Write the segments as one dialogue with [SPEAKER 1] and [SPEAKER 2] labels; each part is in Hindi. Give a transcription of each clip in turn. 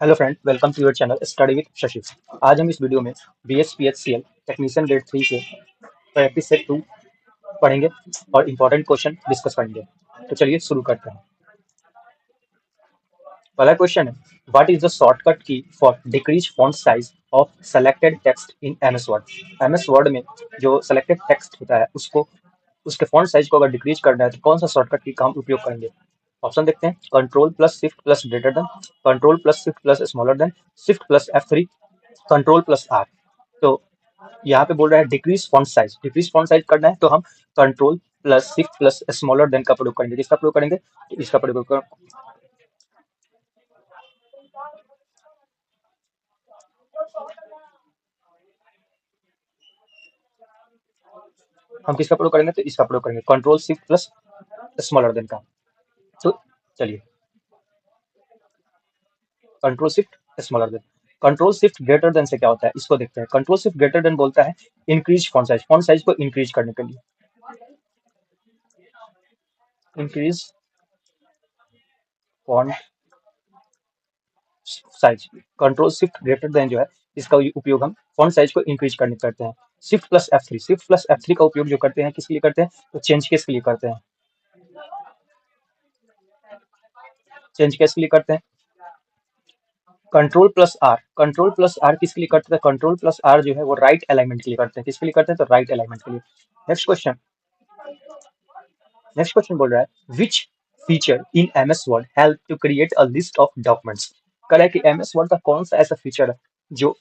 [SPEAKER 1] Hello friend, welcome to your channel study with Shashi. आज हम इस वीडियो में BSPHCL टेक्नीशियन ग्रेड 3 के प्रैक्टिस सेट 2 पढ़ेंगे और इम्पोर्टेंट क्वेश्चन डिस्कस करेंगे। तो चलिए शुरू करते हैं। पहला क्वेश्चन है, what is the shortcut key for decrease font size of selected text in MS Word. MS Word में जो सेलेक्टेड टेक्स्ट होता है उसको उसके फॉन्ट साइज को अगर डिक्रीज करना है तो कौन सा शॉर्टकट की का हम उपयोग करेंगे। ऑप्शन देखते हैं, control plus shift plus greater than, control plus shift plus smaller than, shift plus F3, control plus R. तो यहाँ पे बोल रहा है decrease font size. Decrease font size करना है तो हम control plus shift plus smaller than का प्रयोग करेंगे। किसका प्रयोग करेंगे? तो इसका प्रयोग हम किसका प्रयोग करेंगे? तो इसका प्रयोग करेंगे, control shift plus smaller than का। तो चलिए, control shift smaller than. Control shift greater than से क्या होता है इसको देखते हैं। कंट्रोल शिफ्ट ग्रेटर देन बोलता है इंक्रीज फॉन्ट साइज को इंक्रीज करने के लिए, increase font size. Control shift greater than जो है इसका उपयोग हम फॉन्ट साइज को इंक्रीज करने करते हैं। Shift plus F3, shift plus F3 का उपयोग जो करते हैं किसके लिए करते हैं? तो चेंज केस के लिए करते हैं। चेंज केस के लिए करते हैं। कंट्रोल प्लस आर किसके लिए करते हैं? कंट्रोल प्लस आर जो है वो राइट अलाइनमेंट के लिए करते हैं। किसके लिए करते हैं? तो राइट अलाइनमेंट के लिए। नेक्स्ट क्वेश्चन, बोल रहा है which feature in MS Word help to create a list of documents. कह रहा है कि एमएस वर्ड का कौन सा ऐसा फीचर है जो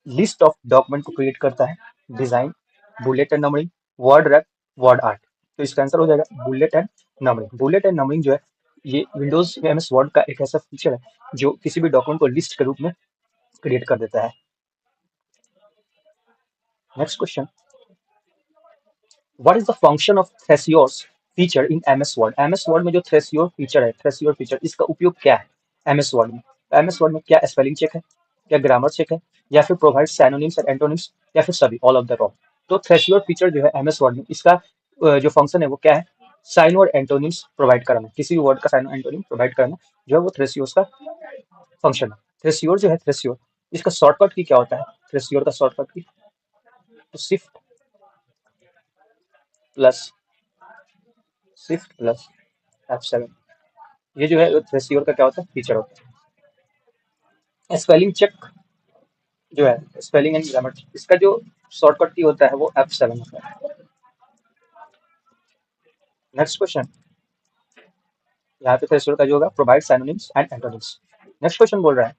[SPEAKER 1] लिस्ट ऑफ डॉक्यूमेंट को क्रिएट करता है? Design, bullet and numbering, word rap, word art. तो इसका आंसर हो जाएगा bullet and numbering. Bullet and numbering जो है ये विंडोज एमएस वर्ड का एक ऐसा फीचर है जो किसी भी डॉक्यूमेंट को लिस्ट के रूप में क्रिएट कर देता है। Next question, what is the function of thesaurus feature in MS Word. MS Word में जो थ्रेसियोर फीचर है, थ्रेसियोर फीचर, इसका उपयोग क्या है एमएस वर्ड में? एमएस वर्ड में क्या स्पेलिंग चेक है, क्या ग्रामर चेक है, या फिर प्रोवाइड सैनोनिम्स एंड एंटोनिम्स, या फिर सभी, ऑल ऑफ द अबव। तो थ्रेसियोर फीचर जो है एमएस वर्ड में, इसका जो फंक्शन है वो क्या है? साइन और एंटोनिम्स प्रोवाइड कराना, किसी भी वर्ड का साइन और एंटोनिम प्रोवाइड कराना जो है वो थ्रेसियोर का फंक्शन है। थ्रेसियोर जो है, थ्रेसियोर, इसका शॉर्टकट की क्या होता है? थ्रेसियोर का शॉर्टकट की तो प्लस शिफ्ट प्लस F7। ये जो है थ्रेसियोर का क्या होता है? फीचर होता है। स्पेलिंग चेक जो है, स्पेलिंग एंड ग्रामर, इसका जो शॉर्टकट की होता है वो F7 होता है। नेक्स्ट क्वेश्चन, यहाँ पे थ्रेसियोर का जो होगा provide synonyms and antonyms. Next question बोल रहा है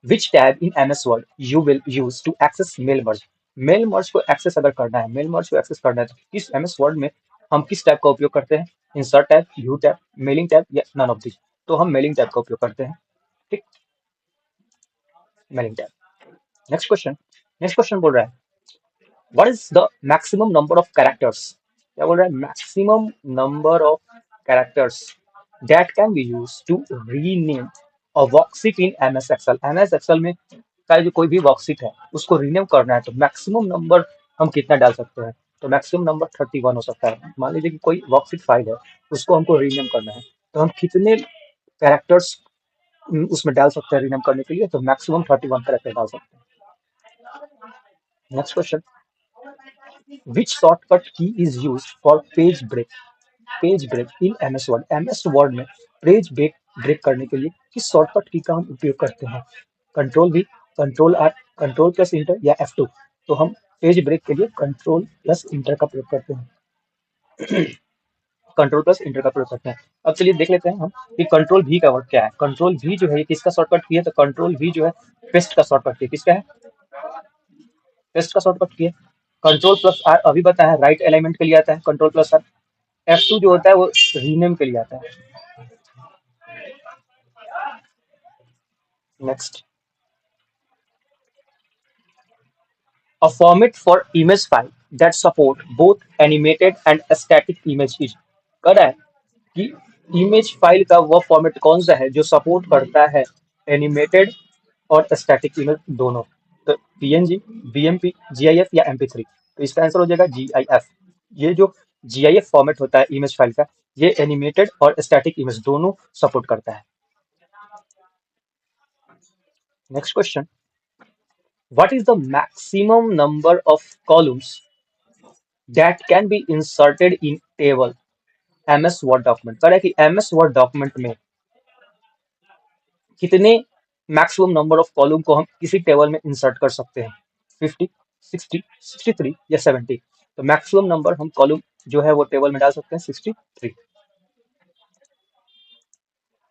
[SPEAKER 1] which tab in MS Word you will use to access mail merge. Mail merge को एक्सेस अगर करना है, मेल मर्ज को एक्सेस करना है तो किस एमएस वर्ड में हम किस टैब का उपयोग करते हैं? Insert tab, view tab, mailing tab, या नन ऑफ दिस। तो हम मेलिंग टैब का उपयोग करते हैं। ठीक, मेलिंग टैब। नेक्स्ट क्वेश्चन बोल रहा है what is the maximum number of characters. क्या बोल रहा है? Maximum number of characters that can be use to rename a worksheet in MS Excel. MS Excel में का जो कोई भी वर्कशीट है उसको रीनेम करना है तो मैक्सिमम नंबर हम कितना डाल सकते हैं? तो मैक्सिमम नंबर 31 हो सकता है। मान लीजिए कि कोई वर्कशीट फाइल है, उसको हमको रीनेम करना है, तो हम कितने कैरेक्टर्स उसमें डाल सकते हैं रीनेम करने के लिए? तो मैक्सिमम 31 कैरेक्टर डाल सकते हैं। Next question, which shortcut key is used for page break? Page break in MS Word. MS Word में पेज ब्रेक करने के लिए किस शॉर्टकट की का हम उपयोग करते हैं? Control V, control R, control plus inter, या F2। तो हम पेज ब्रेक के लिए कंट्रोल प्लस इंटर का प्रयोग करते हैं। कंट्रोल प्लस इंटर का प्रयोग करते हैं। अब चलिए देख लेते हैं हम कि कंट्रोल V का वर्क क्या है। कंट्रोल V जो है ये किसका शॉर्टकट की है? तो कंट्रोल V जो है पेस्ट का शॉर्टकट की है। किसका है? पेस्ट का शॉर्टकट की है। कंट्रोल प्लस आर अभी बताया, राइट अलाइनमेंट के लिए आता है कंट्रोल प्लस आर। F2 जो होता है वो रीनेम के लिए आता है। Next, a format for image file that support both animated and static image is। कह रहा है कि इमेज फाइल का वह फॉर्मेट कौन सा है जो सपोर्ट करता है एनिमेटेड और स्टैटिक इमेज दोनों? तो पीएनजी, बीएमपी, जीआईएफ, या एमपी3। तो इसका आंसर हो जाएगा जीआईएफ। ये जो जीआईएफ फॉर्मेट होता है इमेज फाइल का, ये एनिमेटेड और स्टैटिक इमेज दोनों सपोर्ट करता है। Next question, what is the maximum number of columns that can be inserted in table MS word document? कह रहा है कि एमएस वर्ड डॉक्यूमेंट में कितने मैक्सिमम नंबर ऑफ कॉलम को हम किसी टेबल में इंसर्ट कर सकते हैं? 50, 60, 63 या 70? तो मैक्सिमम नंबर हम कॉलम जो है वो टेबल में डाल सकते हैं 63।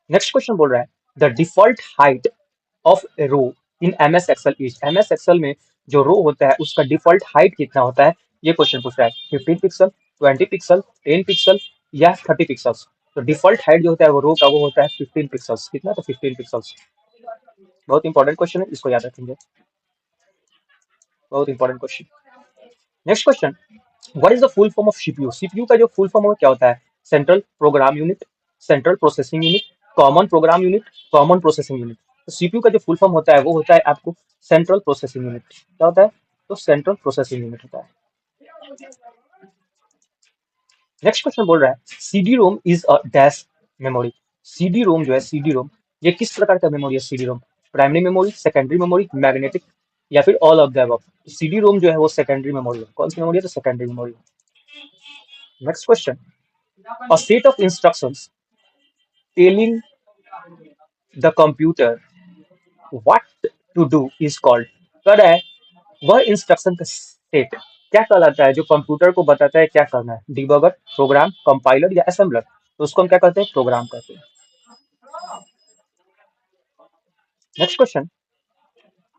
[SPEAKER 1] नेक्स्ट क्वेश्चन बोल रहा है, the default height of a row in MS Excel is? MS Excel में जो रो होता है उसका डिफॉल्ट हाइट कितना होता है? ये क्वेश्चन पूछ रहा है। 15 पिक्सल, 20 पिक्सल, 10 पिक्सल या 30 पिक्सल्स? तो डिफॉल्ट हाइट जो होता है वो रो का वो होता है 15 पिक्सल्स। कितना? तो 15 पिक्सल्स। बहुत इंपॉर्टेंट क्वेश्चन है, इसको याद रखेंगे। बहुत important question. Next question, what is the full form of CPU? CPU का जो फुल फॉर्म है क्या होता है? Central program unit, central processing unit, common program unit, common processing unit. तो सीपीयू का जो फुल फॉर्म होता है वो होता है आपको सेंट्रल प्रोसेसिंग यूनिट। क्या होता है? तो सेंट्रल प्रोसेसिंग यूनिट होता है। नेक्स्ट क्वेश्चन बोल रहा है, CD ROM is a dash memory? CD ROM जो है, सीडी रोम ये किस प्रकार का मेमोरी है? CD ROM primary memory, secondary memory, magnetic या फिर all of the above? CD ROM जो है वो सेकेंडरी मेमोरी है। कौन सी मेमोरी है? तो सेकेंडरी मेमोरी है। Next question, a set of instructions telling the computer what to do is called? कह रहा है वह इंस्ट्रक्शन का सेट क्या कहलाता है जो कंप्यूटर को बताता है क्या करना है? डिबगर, प्रोग्राम, कंपाइलर या असेंबलर? तो उसको हम क्या कहते हैं? प्रोग्राम कहते हैं। Next question,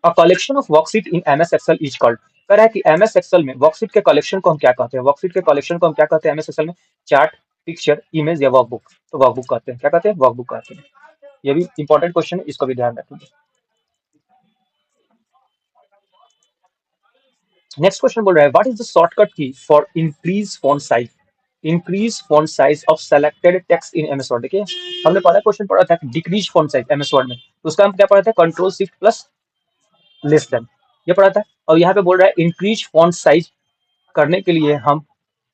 [SPEAKER 1] a collection of worksheet in MS Excel is called? कह रहा है कि एमएस एक्सेल में वर्कशीट के कलेक्शन को हम क्या कहते हैं? वर्कशीट के कलेक्शन को हम क्या कहते हैं एमएस एक्सेल में? चार्ट, पिक्चर, इमेज या वर्कबुक? तो वर्कबुक कहते हैं। क्या कहते हैं? वर्कबुक कहते हैं। ये भी इंपॉर्टेंट क्वेश्चन है, इसको भी ध्यान रखेंगे। नेक्स्ट क्वेश्चन बोल रहा है, what is the shortcut key for increase font size? Increase font size of selected text in MS word. देखिए हमने पहला क्वेश्चन पढ़ा था decrease font size MS Word में, तो उसका हम क्या पढ़ा था? Control shift plus less than, ये पढ़ा था। और यहाँ पे बोल रहा है इंक्रीज फॉन्ट साइज करने के लिए हम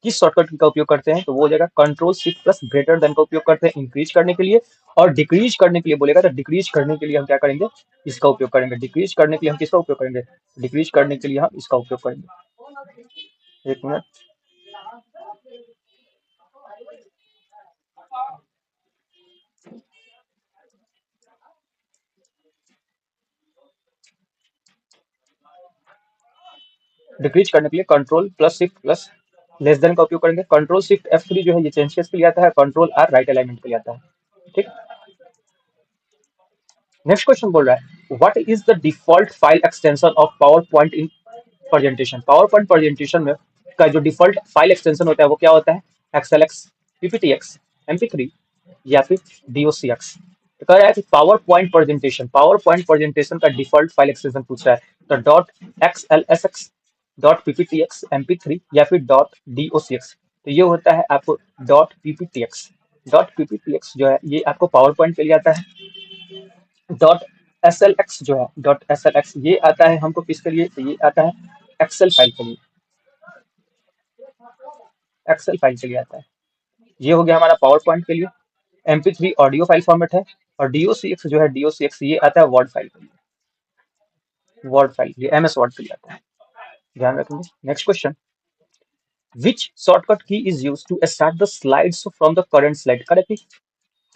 [SPEAKER 1] किस शॉर्टकट का उपयोग करते हैं? तो वो हो जाएगा control shift plus greater then का उपयोग करते हैं इंक्रीज करने के लिए। और डिक्रीज करने के लिए बोलेगा तो डिक्रीज करने के लिए हम क्या करेंगे? इसका उपयोग करेंगे। डिक्रीज करने के लिए हम किसका उपयोग करेंगे? डिक्रीज करने के लिए हम इसका उपयोग करेंगे। एक मिनट, डिक्रीज करने के लिए control plus shift plus less than का उपयोग करेंगे। कंट्रोल शिफ्ट F3 जो है ये चेंज केस के लिए आता है, कंट्रोल R राइट अलाइनमेंट के लिए आता है। ठीक। नेक्स्ट क्वेश्चन बोल रहा है, what is the default file extension of power point in presentation? Power point presentation में का जो डिफॉल्ट फाइल एक्सटेंशन होता है वो क्या होता है? XLX, PPTX, MP3 या फिर DOCX? तो कह रहा है कि पावर पॉइंट प्रेजेंटेशन का डिफॉल्ट फाइल एक्सटेंशन पूछ रहा है, तो dot XLSX, dot PPTX, MP3 या फिर डॉट DOCX? तो ये होता है आपको डॉट PPTX। डॉट PPTX जो है ये आपको पावर पॉइंट के लिए आता है। डॉट SLX जो है, डॉट SLX ये आता है हमको किसके लिए? तो ये आता है एक्सेल फाइल के लिए। एक्सेल फाइल के लिए आता है। ये हो गया हमारा पावर पॉइंट के लिए। MP3 ऑडियो फाइल फॉर्मेट है। और DOCX जो है, DOCX ये आता है वर्ड फाइल के लिए। वर्ड फाइल ये MS वर्ड के लिए आता है, ध्यान रखेंगे। Next question, which shortcut key is use to start the slide show from the current slide? Correct.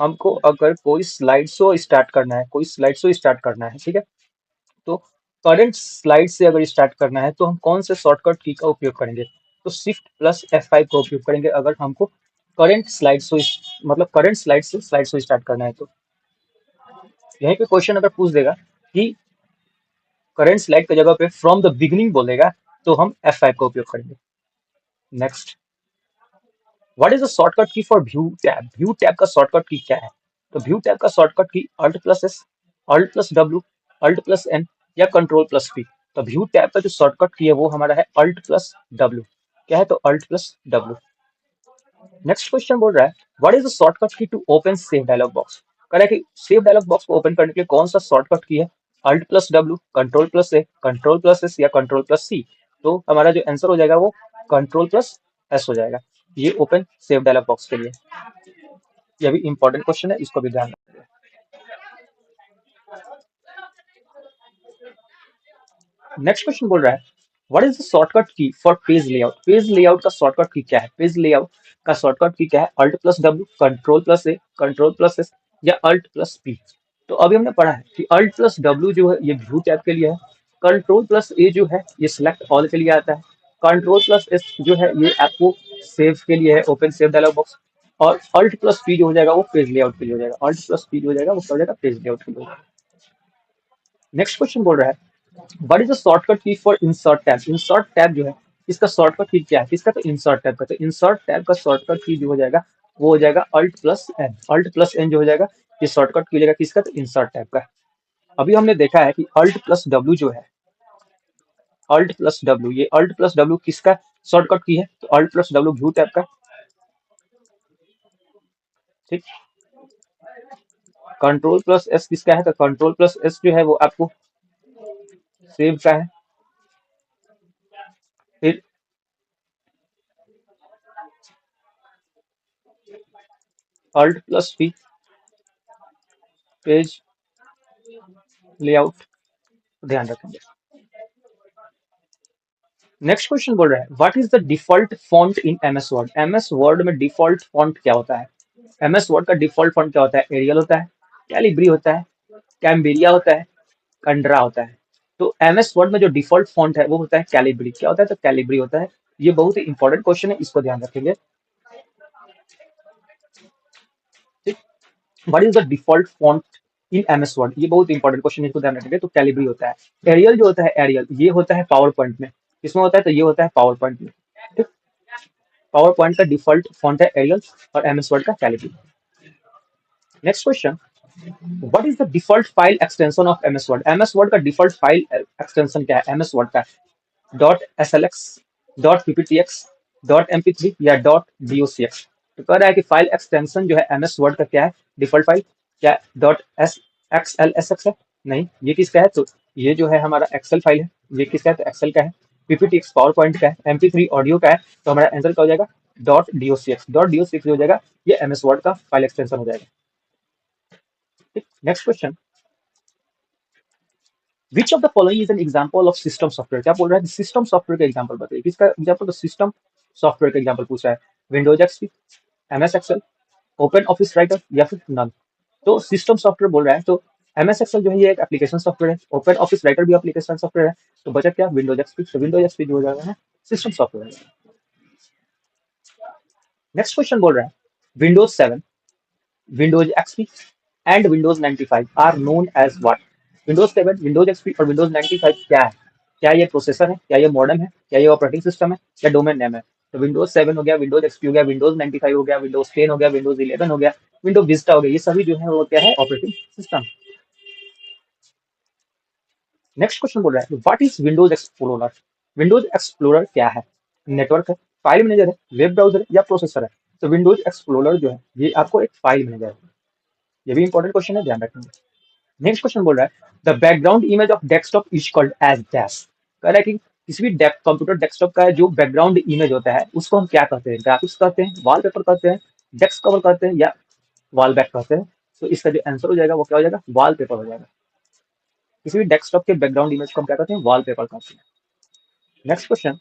[SPEAKER 1] हमको अगर कोई स्लाइड शो स्टार्ट करना है, कोई स्लाइड शो स्टार्ट करना है, ठीक है, तो करंट स्लाइड से अगर स्टार्ट करना है तो हम कौन से शॉर्टकट की का उपयोग करेंगे? तो शिफ्ट प्लस F5 का उपयोग करेंगे अगर हमको करंट स्लाइड शो मतलब करंट स्लाइड से स्लाइड शो स्टार्ट करना है। तो यहीं पे क्वेश्चन अगर पूछ देगा कि करंट स्लाइड की जगह पे फ्रॉम द बिगिनिंग बोलेगा तो हम F5 का उपयोग करेंगे। Next, what is the shortcut key for view tab? View tab का शॉर्टकट की क्या है? तो व्यू टैब का shortcut key Alt plus S, Alt plus W, Alt plus N या कंट्रोल प्लस पी? तो व्यू टैब का जो शॉर्टकट की है वो हमारा है अल्ट प्लस डब्ल्यू। क्या है? तो alt plus W. Next question बोल रहा है, what is the shortcut key to open save dialog box? कह रहा है कि सेव डायलॉग बॉक्स को ओपन करने के लिए कौन सा शॉर्टकट की है? Alt plus W, control plus A, control plus S या कंट्रोल प्लस सी? तो हमारा जो आंसर हो जाएगा वो कंट्रोल प्लस एस हो जाएगा। ये ओपन सेव डायलॉग बॉक्स के लिए। यह भी इंपॉर्टेंट क्वेश्चन है, इसको भी ध्यान रखिए। नेक्स्ट क्वेश्चन बोल रहा है what is the shortcut key for page layout. Page layout का शॉर्टकट की क्या है? पेज लेआउट का शॉर्टकट की क्या है? Alt plus W, control plus A, control plus S, या अल्ट प्लस पी। तो अभी हमने पढ़ा है कि अल्ट प्लस डब्ल्यू जो है ये व्यू टैब के लिए है, कंट्रोल प्लस ए जो है ये सिलेक्ट ऑल के लिए आता है, कंट्रोल प्लस एस जो है ये आपको सेव के लिए है, ओपन सेव डायलॉग बॉक्स, और अल्ट प्लस पी जो हो जाएगा वो पेज लेआउट के लिए हो जाएगा। अल्ट प्लस पी जो हो जाएगा वो क्या हो जाएगा? पेज लेआउट के लिए हो जाएगा। नेक्स्ट क्वेश्चन बोल रहा है what is the shortcut key for insert tab. Insert tab जो है इसका शॉर्टकट की क्या है? किसका? तो इंसर्ट टैब का। तो इंसर्ट टैब का शॉर्टकट की जो हो जाएगा वो हो जाएगा alt plus N. Alt plus N जो हो जाएगा ये शॉर्टकट की हो जाएगा किसका? तो इंसर्ट टैब का। अभी हमने देखा है कि अल्ट प्लस डब्ल्यू जो है, अल्ट प्लस डब्ल्यू, ये अल्ट प्लस डब्ल्यू किसका शॉर्टकट की है? तो alt plus W view tab का। ठीक। कंट्रोल प्लस एस किसका है? तो कंट्रोल प्लस एस जो है वो आपको सेव का है। फिर alt plus P page layout, ध्यान रखेंगे। नेक्स्ट क्वेश्चन बोल रहा है what is the default font in MS Word. MS Word में डिफॉल्ट फॉन्ट क्या होता है? एमएस वर्ड का डिफॉल्ट फॉन्ट क्या होता है? एरियल होता है, कैलिब्री होता है, कैम्बिरिया होता है, कंड्रा होता है। तो एमएस वर्ड में जो डिफॉल्ट फॉन्ट है वो होता है कैलिब्री। क्या होता है? तो कैलिब्री होता है। ये बहुत ही इंपॉर्टेंट क्वेश्चन है, इसको ध्यान रखेंगे। ठीक। What is the default font in MS word, ये बहुत इंपॉर्टेंट क्वेश्चन है, इसको ध्यान रखेंगे। तो कैलिब्री होता है। एरियल जो होता है, एरियल ये होता है पावर पॉइंट में। किसमें होता है? तो ये होता है पावर पॉइंट में। ठीक। पावर पॉइंट का डिफॉल्ट फॉन्ट है एरियल और एमएस वर्ड का Calibri. Next question what is the default file extension of MS Word. MS Word का डिफॉल्ट फाइल एक्सटेंशन क्या है एमएस वर्ड का? Dot S L X, dot PPTX, dot MP3 या डॉट डीओसीएक्स। तो कह रहा है कि फाइल एक्सटेंशन जो है एमएस वर्ड का क्या है डिफॉल्ट फाइल? क्या dot S x L S x है? नहीं, ये किसका है? तो ये जो है हमारा एक्सेल फाइल है। ये किसका है? तो एक्सेल का है। पीपीटीएक्स पावर पॉइंट का है। एमपी3 ऑडियो का है। तो हमारा आंसर क्या हो जाएगा? डॉट डीओसीएक्स। डॉट डीओसीएक्स हो जाएगा ये एमएस वर्ड का फाइल एक्सटेंशन हो जाएगा। Next question which of the following is an example of system software. क्या बोल रहा है? सिस्टम सॉफ्टवेयर का एग्जांपल बताइए। किसका एग्जांपल? तो सिस्टम सॉफ्टवेयर का एग्जांपल पूछा है। Windows XP, MS Excel, Open Office Writer या फिर नन। तो सिस्टम सॉफ्टवेयर बोल रहा है तो एमएस एक्सेल जो है ये एक एप्लीकेशन सॉफ्टवेयर है, ओपन ऑफिस राइटर भी एप्लीकेशन सॉफ्टवेयर है। तो बचा क्या? Windows XP. तो विंडोज एक्सपी जो हो जाएगा है सिस्टम सॉफ्टवेयर। नेक्स्ट क्वेश्चन बोल रहा है Windows 7, Windows XP and Windows 95 are known as what. Windows 7, Windows XP और विंडोज 95 क्या है? क्या ये प्रोसेसर है? क्या ये मॉडर्न है? क्या ये ऑपरेटिंग सिस्टम है? क्या डोमेन नेम है? तो विंडोज 7 हो गया, विंडोज एक्सपी हो गया, विंडोज 95 हो गया, विंडोज 10 हो गया, विंडोज 11 हो गया, विंडोज विस्टा हो गया। ये सभी जो है वो क्या है? Operating system. नेक्स्ट क्वेश्चन बोल रहा है what is Windows explorer. Windows explorer क्या है? नेटवर्क है, फाइल मैनेजर है, वेब ब्राउजर है या प्रोसेसर है? तो विंडोज एक्सप्लोरर जो है ये आपको एक फाइल मैनेजर है। ये भी इंपॉर्टेंट क्वेश्चन है, ध्यान रखेंगे। नेक्स्ट क्वेश्चन बोल रहा है the background image of desktop is called as dash. कह रहा है कि किसी भी कंप्यूटर डेस्कटॉप का जो बैकग्राउंड इमेज होता है उसको हम क्या कहते हैं? ग्राफिक्स कहते हैं, वॉलपेपर कहते हैं, डेस्क कवर कहते हैं या वॉल बैक कहते हैं? तो इसका जो आंसर हो जाएगा वो क्या हो जाएगा? वॉलपेपर हो जाएगा। किसी भी डेस्कटॉप के बैकग्राउंड इमेज को हम क्या कहते हैं? वॉलपेपर कहते हैं। Next question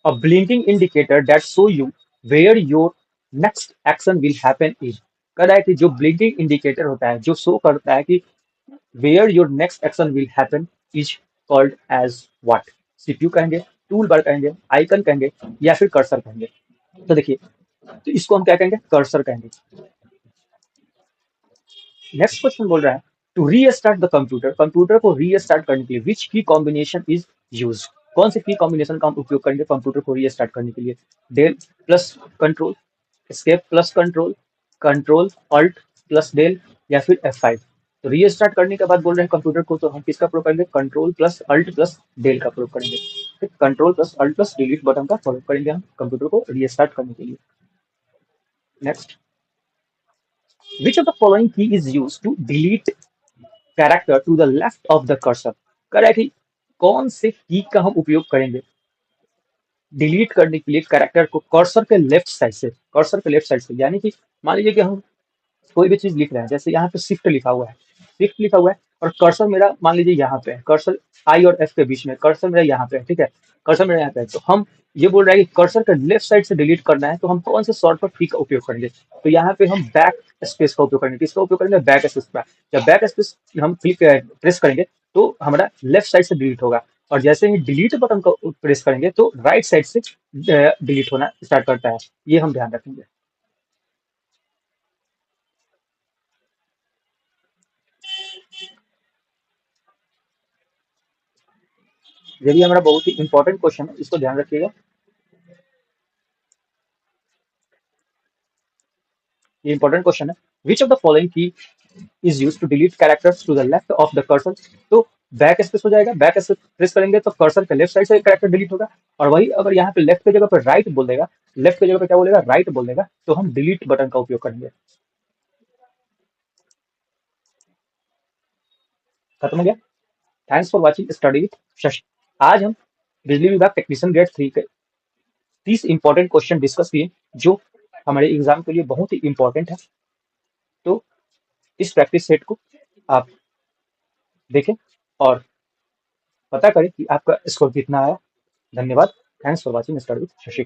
[SPEAKER 1] a blinking indicator that show you where your next action will happen is. कह रहा है कि जो ब्लिंकिंग इंडिकेटर होता है जो शो करता है कि where your next action will happen is called as what। CPU कहेंगे, टूल बार कहेंगे, आइकन कहेंगे या फिर कर्सर कहेंगे। तो देखिए तो इसको हम क्या कहेंगे? कर्सर कहेंगे। नेक्स्ट क्वेश्चन बोल रहा है to restart the computer. Computer को रीस्टार्ट करने के लिए विच की कॉम्बिनेशन इज यूज। कौन से की कॉम्बिनेशन का हम उपयोग करेंगे कंप्यूटर को रीस्टार्ट करने के लिए? Del plus control, escape plus control, control alt plus del या फिर F5। तो रीस्टार्ट करने के बाद बोल रहे हैं कंप्यूटर को तो हम किसका प्रयोग करेंगे? Control plus alt plus del का प्रयोग करेंगे। ठीक, control plus alt plus delete button का प्रयोग करेंगे हम कंप्यूटर को रीस्टार्ट करने के लिए। Next which of the following key is use to delete character to the left of the cursor. कह रहा है कि कौन से की का हम उपयोग करेंगे डिलीट करने के लिए कैरेक्टर को कर्सर के लेफ्ट साइड से। कर्सर के लेफ्ट साइड से यानी कि मान लीजिए कि हम कोई भी चीज लिख रहे हैं, जैसे यहाँ पे शिफ्ट लिखा हुआ है, शिफ्ट लिखा हुआ है और कर्सर मेरा मान लीजिए यहाँ पे है, कर्सर आई और एफ के बीच में, कर्सर मेरा यहाँ पे है, ठीक है, कर्सर मेरा यहाँ पे है, तो हम ये बोल रहे हैं कि कर्सर का लेफ्ट साइड से डिलीट करना है, तो हम कौन से शॉर्टकट की का उपयोग करेंगे? तो यहाँ पे हम बैक स्पेस का उपयोग करेंगे। किसका उपयोग करेंगे? बैक स्पेस का। जब बैक स्पेस हम क्लिक प्रेस करेंगे तो हमारा लेफ्ट साइड से डिलीट होगा, और जैसे ही डिलीट बटन को प्रेस करेंगे तो राइट साइड से डिलीट होना स्टार्ट करता है। ये हम ध्यान रखेंगे। ये भी हमारा बहुत ही इंपॉर्टेंट क्वेश्चन है, इसको ध्यान रखिएगा। ये इंपॉर्टेंट क्वेश्चन है। Which of the following key is use to delete characters to the left of the cursor? तो बैक स्पेस हो जाएगा, बैक स्पेस प्रेस करेंगे तो कर्सर के लेफ्ट साइड से कैरेक्टर डिलीट होगा, और वही अगर यहाँ पे लेफ्ट की जगह पर राइट बोल देगा, लेफ्ट की जगह पे क्या बोलेगा? राइट बोल देगा, तो हम डिलीट बटन का उपयोग करेंगे। खत्म हो गया। Thanks for watching study with Shashi. आज हम बिजली विभाग टेक्नीशियन ग्रेड 3 के 30 इंपॉर्टेंट क्वेश्चन डिस्कस किए, जो हमारे एग्जाम के लिए बहुत ही इंपॉर्टेंट है। तो इस प्रैक्टिस सेट को आप देखें और पता करें कि आपका स्कोर कितना आया। धन्यवाद। Thanks for watching study with Shashi.